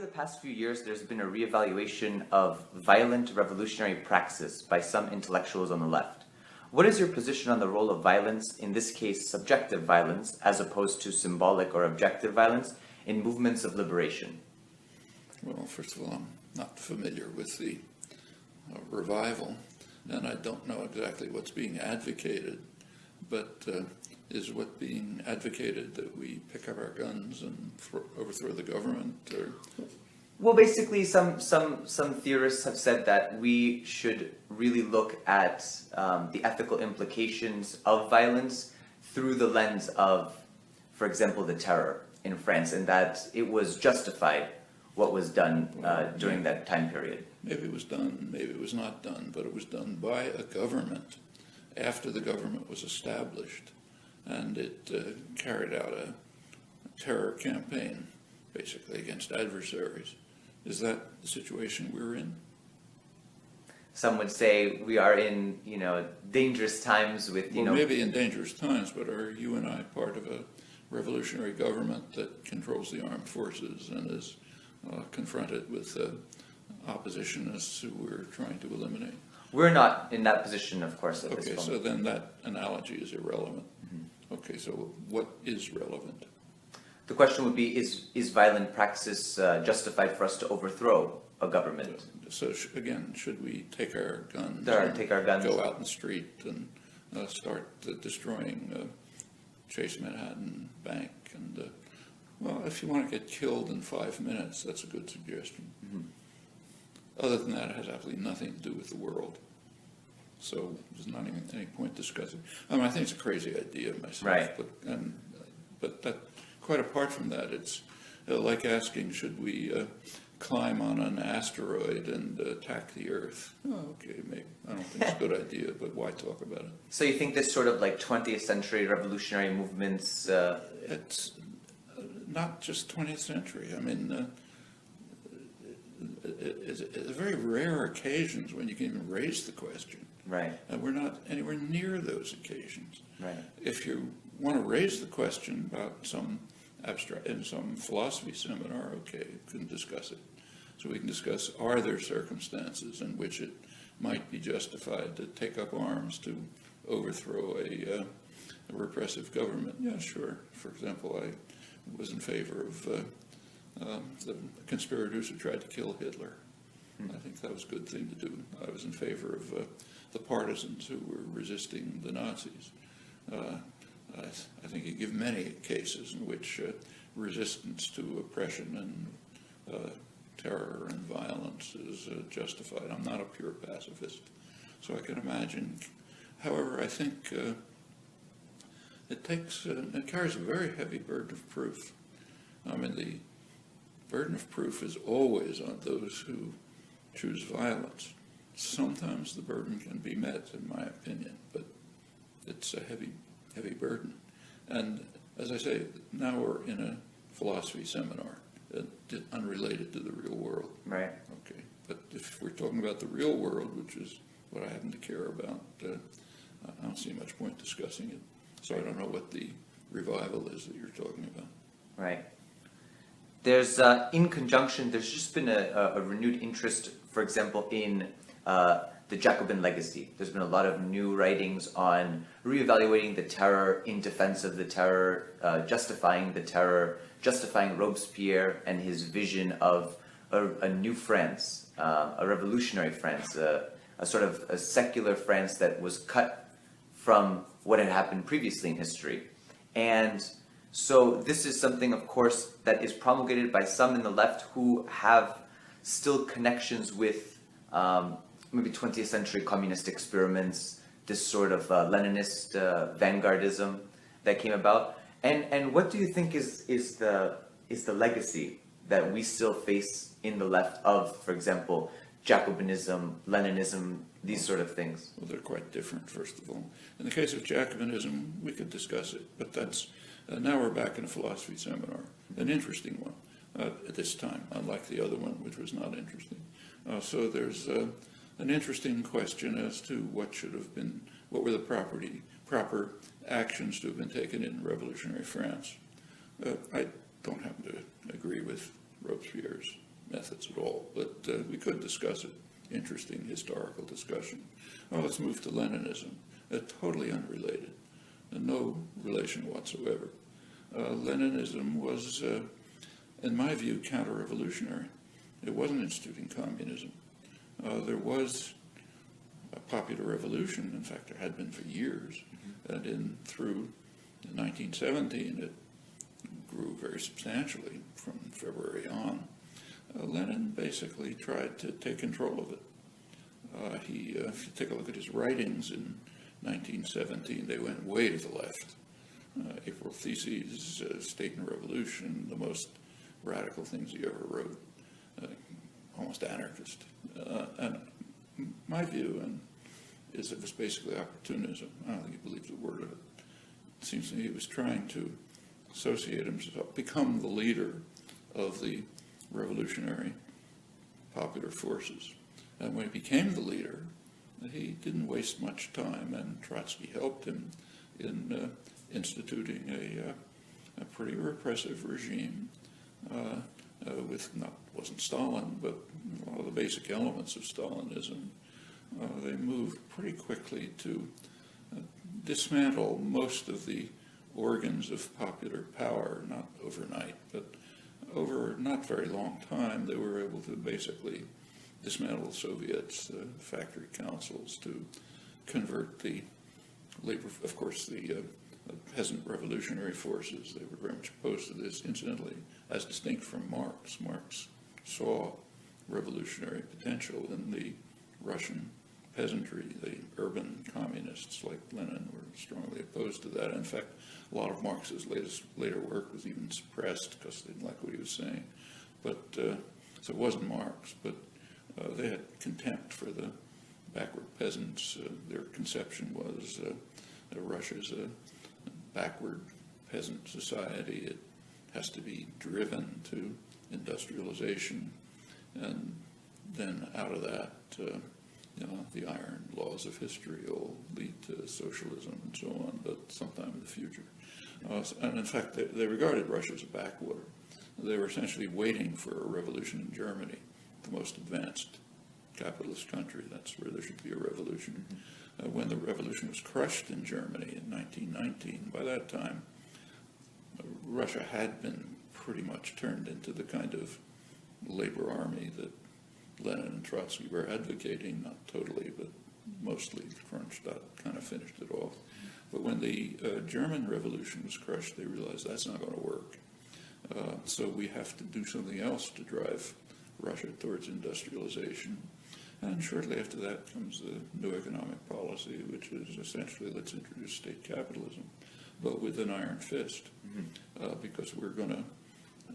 the past few years, there's been a reevaluation of violent revolutionary praxis by some intellectuals on the left. What is your position on the role of violence, in this case subjective violence, as opposed to symbolic or objective violence, in movements of liberation? Well, first of all, I'm not familiar with the revival, and I don't know exactly what's being advocated, but is what being advocated that we pick up our guns and overthrow the government? Or? Well, basically, some theorists have said that we should really look at the ethical implications of violence through the lens of, for example, the terror in France, and that it was justified what was done during that time period. Maybe it was done, maybe it was not done, but it was done by a government after the government was established, and it carried out a terror campaign, basically, against adversaries. Is that the situation we're in? Some would say we are in, dangerous times with, maybe in dangerous times, but are you and I part of a revolutionary government that controls the armed forces and is confronted with oppositionists who we're trying to eliminate? We're not in that position, of course, at this moment. Okay, so then that analogy is irrelevant. Mm-hmm. Okay, so what is relevant? The question would be, is violent praxis justified for us to overthrow a government? So again, should we take our guns, go out in the street and start destroying Chase Manhattan Bank? And well, if you want to get killed in 5 minutes, that's a good suggestion. Mm-hmm. Other than that, it has absolutely nothing to do with the world. So there's not even any point discussing. I think it's a crazy idea myself. Right. But that, quite apart from that, it's like asking, should we climb on an asteroid and attack the Earth? Oh, okay, maybe. I don't think it's a good idea, but why talk about it? So you think this sort of like 20th century revolutionary movements... It's not just 20th century. It's very rare occasions when you can even raise the question. Right. And we're not anywhere near those occasions. Right. If you want to raise the question about some abstract, in some philosophy seminar, okay, you can discuss it. So we can discuss, are there circumstances in which it might be justified to take up arms to overthrow a repressive government? Yeah, sure. For example, I was in favor of the conspirators who tried to kill Hitler. I think that was a good thing to do. I was in favor of the partisans who were resisting the Nazis. I think you give many cases in which resistance to oppression and terror and violence is justified. I'm not a pure pacifist, so I can imagine. However, I think it carries a very heavy burden of proof. The burden of proof is always on those who choose violence. Sometimes the burden can be met, in my opinion, but it's a heavy burden. And as I say, now we're in a philosophy seminar, unrelated to the real world. Right. Okay. But if we're talking about the real world, which is what I happen to care about, I don't see much point discussing it. So I don't know what the revival is that you're talking about. Right. There's, in conjunction, there's just been a renewed interest, for example, in the Jacobin legacy. There's been a lot of new writings on reevaluating the terror, in defense of the terror, justifying the terror, justifying Robespierre and his vision of a new France, a revolutionary France, a sort of a secular France that was cut from what had happened previously in history. And so this is something, of course, that is promulgated by some in the left who have still connections with maybe 20th century communist experiments, this sort of Leninist vanguardism that came about. And what do you think is the legacy that we still face in the left of, for example, Jacobinism, Leninism, these sort of things? Well, they're quite different, first of all. In the case of Jacobinism, we could discuss it, but that's now we're back in a philosophy seminar, an interesting one at this time, unlike the other one, which was not interesting. So there's an interesting question as to what were the proper actions to have been taken in revolutionary France. I don't happen to agree with Robespierre's but we could discuss it. Interesting historical discussion. Well, let's move to Leninism. Totally unrelated, no relation whatsoever. Leninism was, in my view, counter-revolutionary. It wasn't instituting communism. There was a popular revolution. In fact, there had been for years. And through 1917, it grew very substantially from February on. Lenin basically tried to take control of it. If you take a look at his writings in 1917, they went way to the left. April Theses, State and Revolution, the most radical things he ever wrote, almost anarchist. And my view is it was basically opportunism. I don't think he believed a word of it. It seems to me he was trying to associate himself, become the leader of the revolutionary popular forces. And when he became the leader, he didn't waste much time, and Trotsky helped him in instituting a pretty repressive regime wasn't Stalin, but a lot of the basic elements of Stalinism. They moved pretty quickly to dismantle most of the organs of popular power, not overnight, but over not very long time, they were able to basically dismantle the Soviets, factory councils, to convert the labor, of course, the peasant revolutionary forces. They were very much opposed to this, incidentally, as distinct from Marx. Marx saw revolutionary potential in the Russian peasantry. The urban communists like Lenin were strongly opposed to that. In fact, a lot of Marx's later work was even suppressed because they didn't like what he was saying. But so it wasn't Marx, but they had contempt for the backward peasants. Their conception was that Russia's a backward peasant society. It has to be driven to industrialization, and then out of that, the iron laws of history will lead to socialism and so on, but sometime in the future. And in fact, they regarded Russia as a backwater. They were essentially waiting for a revolution in Germany, the most advanced capitalist country. That's where there should be a revolution. When the revolution was crushed in Germany in 1919, by that time, Russia had been pretty much turned into the kind of labor army that Lenin and Trotsky were advocating, not totally, but mostly. Kronstadt kind of finished it off. But when the German Revolution was crushed, they realized that's not going to work. So we have to do something else to drive Russia towards industrialization. And shortly after that comes the new economic policy, which is essentially, let's introduce state capitalism, but with an iron fist, because we're going to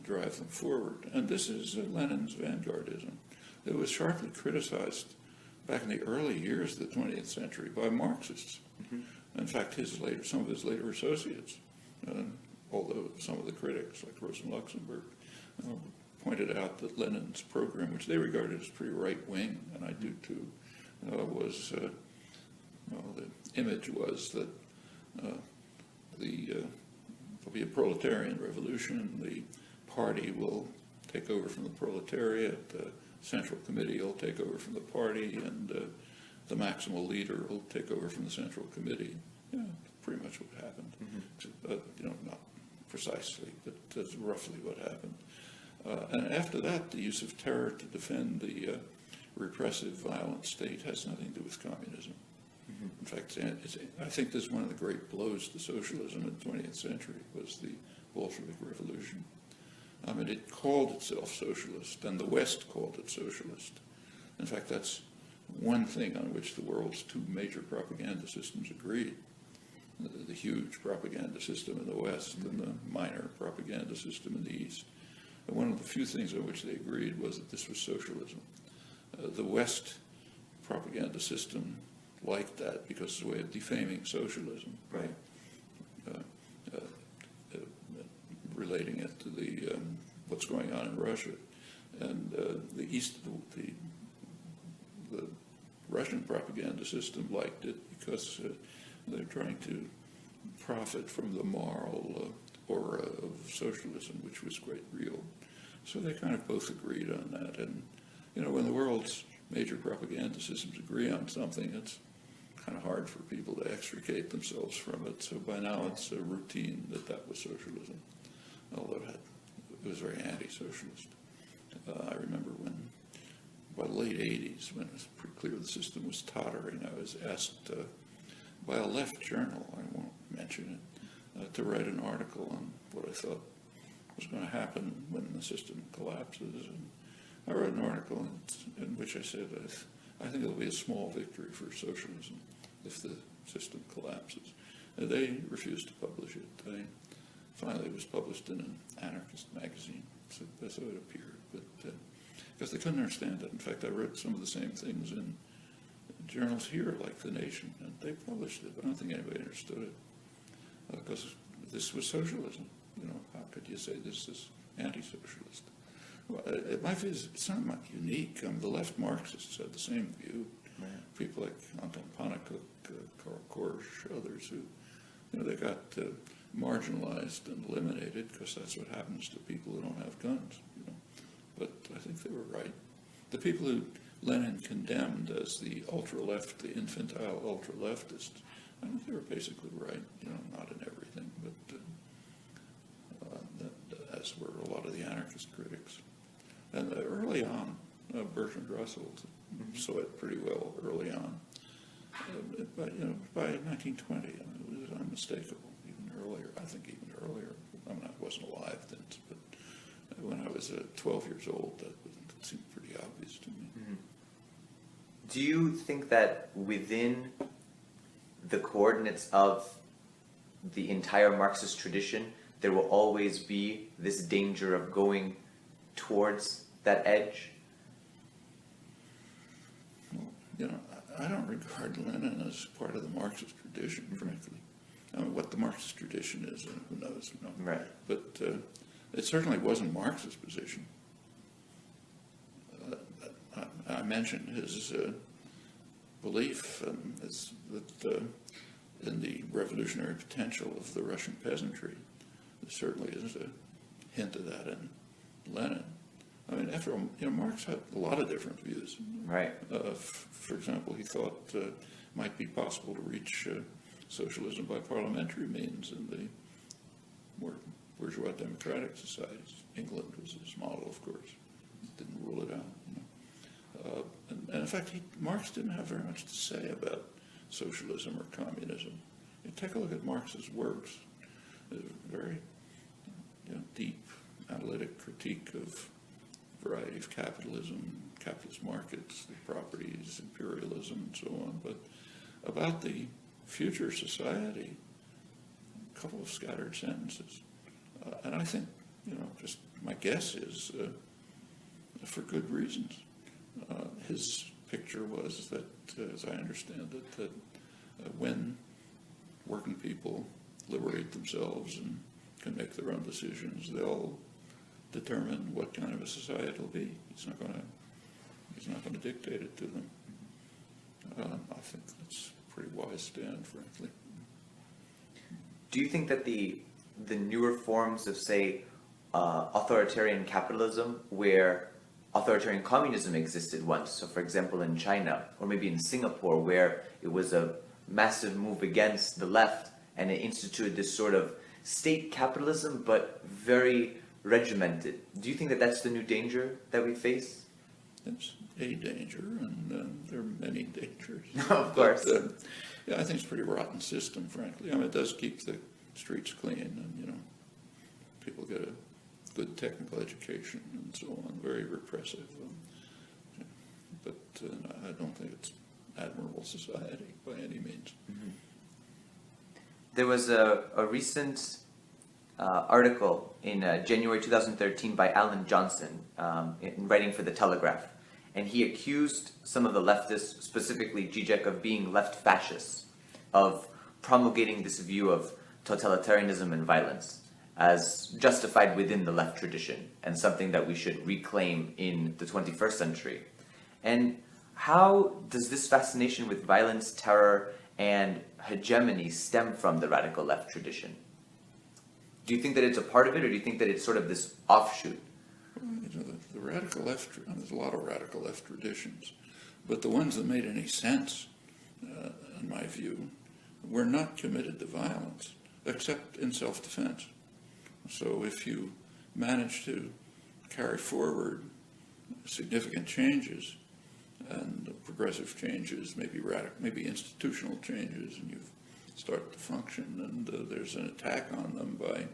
drive them forward. And this is Lenin's vanguardism. It was sharply criticized back in the early years of the 20th century by Marxists. In fact, some of his later associates, although some of the critics, like Rosa Luxemburg, pointed out that Lenin's program, which they regarded as pretty right-wing, and I do too, the image was that there'll be a proletarian revolution, the party will take over from the proletariat, the Central Committee will take over from the party, and the maximal leader will take over from the Central Committee. Yeah, pretty much what happened. Not precisely, but that's roughly what happened. And after that, the use of terror to defend the repressive, violent state has nothing to do with communism. In fact, I think this is one of the great blows to socialism in the 20th century was the Bolshevik Revolution. I mean, it called itself socialist, and the West called it socialist. In fact, that's one thing on which the world's two major propaganda systems agreed. The huge propaganda system in the West and the minor propaganda system in the East. And one of the few things on which they agreed was that this was socialism. The West propaganda system liked that because it's a way of defaming socialism, right? Relating it to the what's going on in Russia, and the Russian propaganda system liked it because they're trying to profit from the moral aura of socialism, which was quite real. So they kind of both agreed on that, and You know, when the world's major propaganda systems agree on something, it's kind of hard for people to extricate themselves from it. So by now it's a routine that that was socialism, although it was very anti-socialist. I remember when, by the late 80s, when it was pretty clear the system was tottering, I was asked by a left journal, I won't mention it, to write an article on what I thought was going to happen when the system collapses. And I wrote an article in which I said, I think it'll be a small victory for socialism if the system collapses. They refused to publish it. Finally, it was published in an anarchist magazine, so that's how it appeared. But because they couldn't understand it. In fact, I read some of the same things in journals here, like The Nation, and they published it, but I don't think anybody understood it. Because this was socialism. You know, how could you say this is anti-socialist? Well, my view is it's not much unique. The left Marxists had the same view. Right. People like Anton Pannekoek, Karl Korsch, others who, you know, they got marginalized and eliminated because that's what happens to people who don't have guns. You know, but I think they were right. The people who Lenin condemned as the ultra-left, the infantile ultra-leftists, I think they were basically right. You know, not in everything, but as were a lot of the anarchist critics. And early on, Bertrand Russell saw it pretty well early on. But you know, by 1920, it was unmistakable. Even earlier, I think even earlier. I mean, I wasn't alive then, but when I was 12 years old, that seemed pretty obvious to me. Mm-hmm. Do you think that within the coordinates of the entire Marxist tradition, there will always be this danger of going towards that edge? Well, you know, I don't regard Lenin as part of the Marxist tradition, frankly. I mean, what the Marxist tradition is, who knows? You know? Right. But it certainly wasn't Marx's position. I mentioned his belief that in the revolutionary potential of the Russian peasantry. There certainly is a hint of that in Lenin. I mean, after all, you know, Marx had a lot of different views. Right. For example, he thought it might be possible to reach socialism by parliamentary means in the more bourgeois democratic societies. England was his model, of course. Didn't rule it out. You know. And in fact, Marx didn't have very much to say about socialism or communism. You take a look at Marx's works. There's a very deep analytic critique of a variety of capitalism, capitalist markets, the properties, imperialism, and so on. But about the future society, a couple of scattered sentences. And I think, you know, just my guess is for good reasons. His picture was that, as I understand it, that when working people liberate themselves and can make their own decisions, they'll determine what kind of a society it'll be. He's not going to dictate it to them. I think that's a pretty wise stand, frankly. Do you think that the newer forms of, say, authoritarian capitalism, where authoritarian communism existed once, so for example in China, or maybe in Singapore, where it was a massive move against the left, and it instituted this sort of state capitalism, but very regimented. Do you think that that's the new danger that we face? It's a danger, and there are many dangers. Of course. But, yeah, I think it's a pretty rotten system, frankly. I mean, it does keep the streets clean, and, you know, people get a good technical education and so on, very repressive. But I don't think it's admirable society by any means. Mm-hmm. There was a recent article in January 2013 by Alan Johnson, in writing for The Telegraph, and he accused some of the leftists, specifically Zizek, of being left fascists, of promulgating this view of totalitarianism and violence as justified within the left tradition and something that we should reclaim in the 21st century. And how does this fascination with violence, terror, and hegemony stem from the radical left tradition? Do you think that it's a part of it, or do you think that it's sort of this offshoot? Well, you know, the the radical left, there's a lot of radical left traditions, but the ones that made any sense, in my view, were not committed to violence, except in self-defense. So if you manage to carry forward significant changes and progressive changes, maybe institutional changes, and you start to function, and there's an attack on them by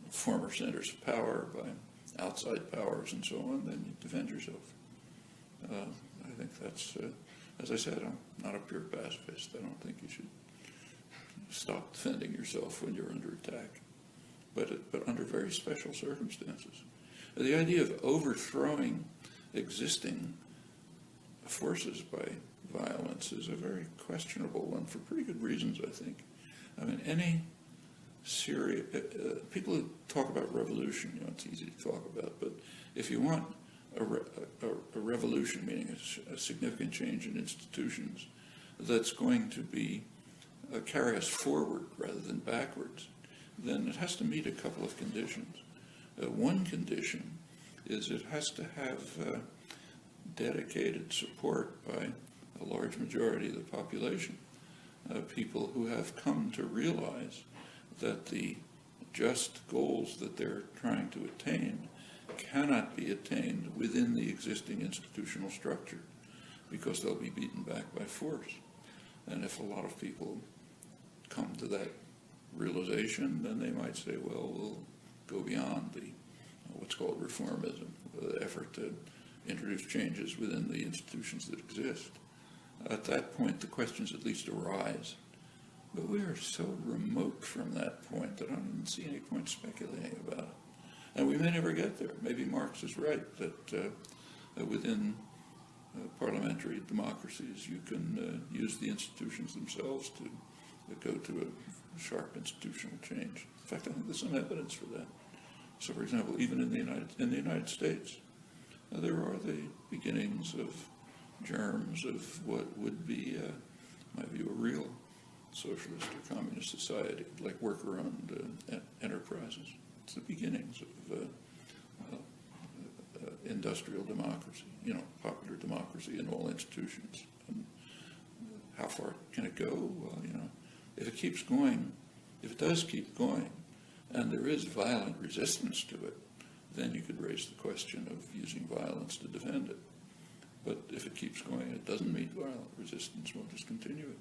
former centers of power, by outside powers, and so on, then you defend yourself. I think that's, as I said, I'm not a pure pacifist. I don't think you should stop defending yourself when you're under attack, but under very special circumstances. The idea of overthrowing existing forces by violence is a very questionable one for pretty good reasons, I think. I mean, any serious, people who talk about revolution, it's easy to talk about, but if you want a revolution, meaning a significant change in institutions that's going to be carry us forward rather than backwards, then it has to meet a couple of conditions. One condition is it has to have dedicated support by a large majority of the population, people who have come to realize that the just goals that they're trying to attain cannot be attained within the existing institutional structure because they'll be beaten back by force. And if a lot of people come to that realization, then they might say, well, we'll go beyond the what's called reformism, the effort to introduce changes within the institutions that exist. At that point, the questions at least arise. But we are so remote from that point that I don't even see any point speculating about it. And we may never get there. Maybe Marx is right that within parliamentary democracies you can use the institutions themselves to go to a sharp institutional change. In fact, I think there's some evidence for that. So, for example, even in the United States, there are the beginnings of germs of what would be, in my view, a real socialist or communist society, like worker-owned enterprises. It's the beginnings of industrial democracy, popular democracy in all institutions. And how far can it go? Well, if it keeps going, if it does keep going, and there is violent resistance to it, then you could raise the question of using violence to defend it. But if it keeps going, it doesn't meet violent resistance, we'll just continue it.